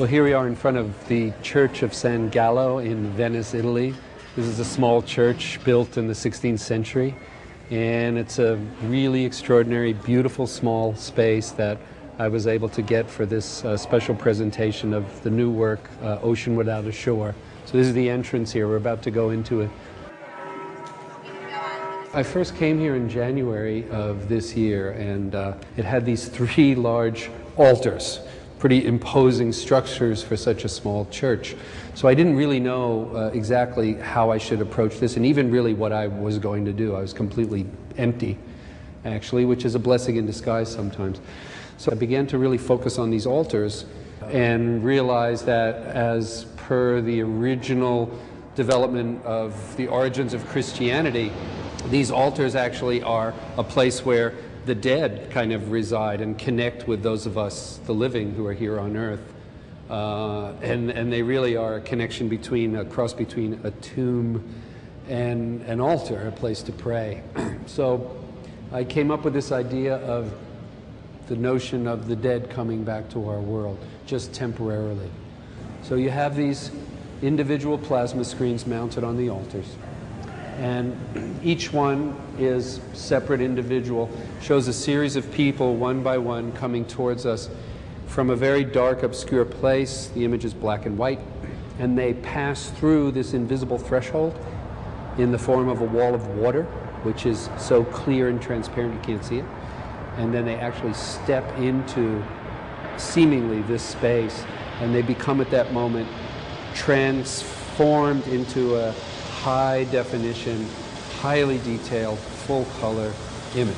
Well, here we are in front of the Church of San Gallo in Venice, Italy. This is a small church built in the 16th century, and it's a really extraordinary, beautiful, small space that I was able to get for this special presentation of the new work, Ocean Without a Shore. So this is the entrance here. We're about to go into it. I first came here in January of this year, and it had these three large altars, pretty imposing structures for such a small church. So I didn't really know exactly how I should approach this, and even really what I was going to do. I was completely empty, actually, which is a blessing in disguise sometimes. So I began to really focus on these altars and realized that as per the original development of the origins of Christianity, these altars actually are a place where the dead kind of reside and connect with those of us, the living, who are here on earth. And they really are a connection between, a cross between a tomb and an altar, a place to pray. So I came up with this idea of the notion of the dead coming back to our world, just temporarily. So you have these individual plasma screens mounted on the altars, and each one is separate individual, shows a series of people one by one coming towards us from a very dark, obscure place. The image is black and white, and they pass through this invisible threshold in the form of a wall of water, which is so clear and transparent you can't see it. And then they actually step into seemingly this space, and they become at that moment transformed into a high definition, highly detailed, full color image.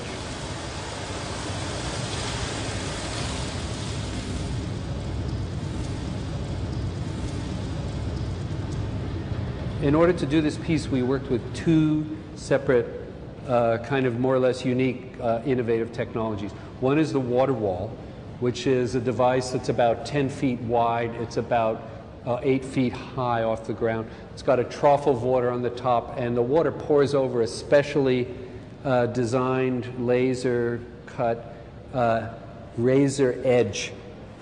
In order to do this piece, we worked with two separate kind of more or less unique innovative technologies. One is the water wall, which is a device that's about 10 feet wide. It's about 8 feet high off the ground. It's got a trough of water on the top, and the water pours over a specially designed laser-cut razor edge.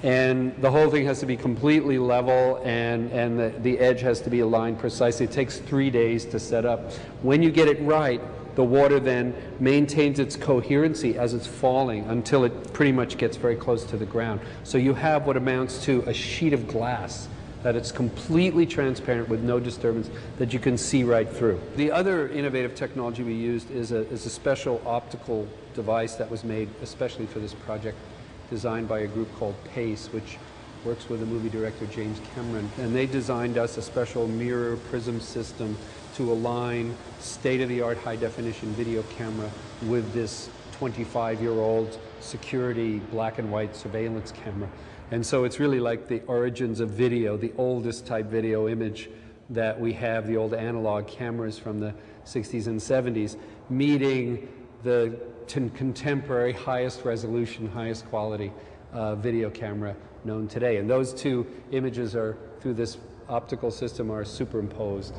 And the whole thing has to be completely level, and the edge has to be aligned precisely. It takes 3 days to set up. When you get it right, the water then maintains its coherency as it's falling until it pretty much gets very close to the ground. So you have what amounts to a sheet of glass that it's completely transparent with no disturbance, that you can see right through. The other innovative technology we used is a special optical device that was made especially for this project, designed by a group called PACE, which works with the movie director James Cameron. And they designed us a special mirror prism system to align state-of-the-art high-definition video camera with this 25-year-old security black and white surveillance camera. And so it's really like the origins of video, the oldest type video image that we have, the old analog cameras from the 60s and 70s, meeting the contemporary highest resolution, highest quality video camera known today. And those two images are, through this optical system, are superimposed.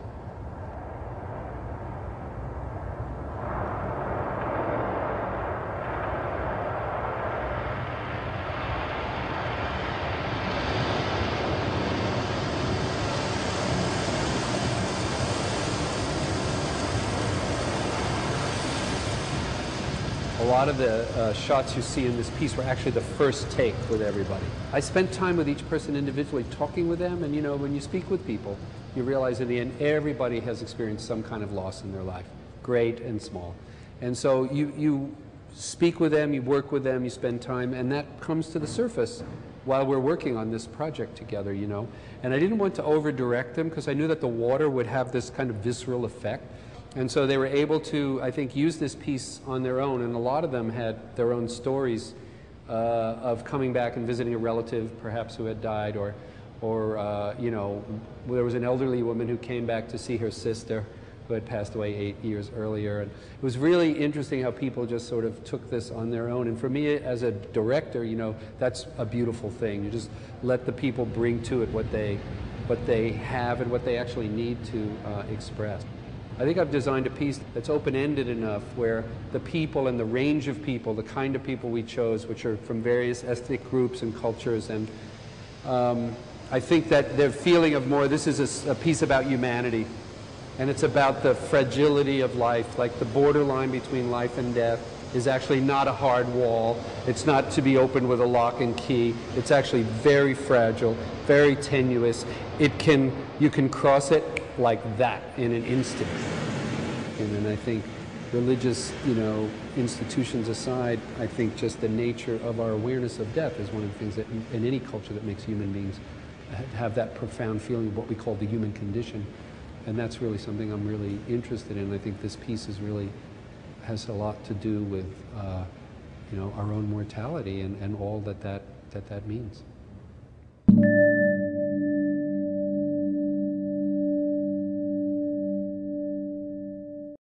A lot of the shots you see in this piece were actually the first take with everybody. I spent time with each person individually, talking with them, and you know, when you speak with people, you realize in the end everybody has experienced some kind of loss in their life, great and small. And so you speak with them, you work with them, you spend time, and that comes to the surface while we're working on this project together, you know. And I didn't want to over-direct them because I knew that the water would have this kind of visceral effect. And so they were able to, I think, use this piece on their own, and a lot of them had their own stories of coming back and visiting a relative, perhaps, who had died, or you know, there was an elderly woman who came back to see her sister who had passed away 8 years earlier. And it was really interesting how people just sort of took this on their own. And for me, as a director, you know, that's a beautiful thing. You just let the people bring to it what they have and what they actually need to express. I think I've designed a piece that's open-ended enough where the people and the range of people, the kind of people we chose, which are from various ethnic groups and cultures, and I think that the feeling of more, this is a piece about humanity, and it's about the fragility of life, like the borderline between life and death is actually not a hard wall. It's not to be opened with a lock and key. It's actually very fragile, very tenuous. You can cross it like that in an instant. And I think religious, institutions aside, I think just the nature of our awareness of death is one of the things that in any culture that makes human beings have that profound feeling of what we call the human condition. And that's really something I'm really interested in. I think this piece has a lot to do with, our own mortality and all that means.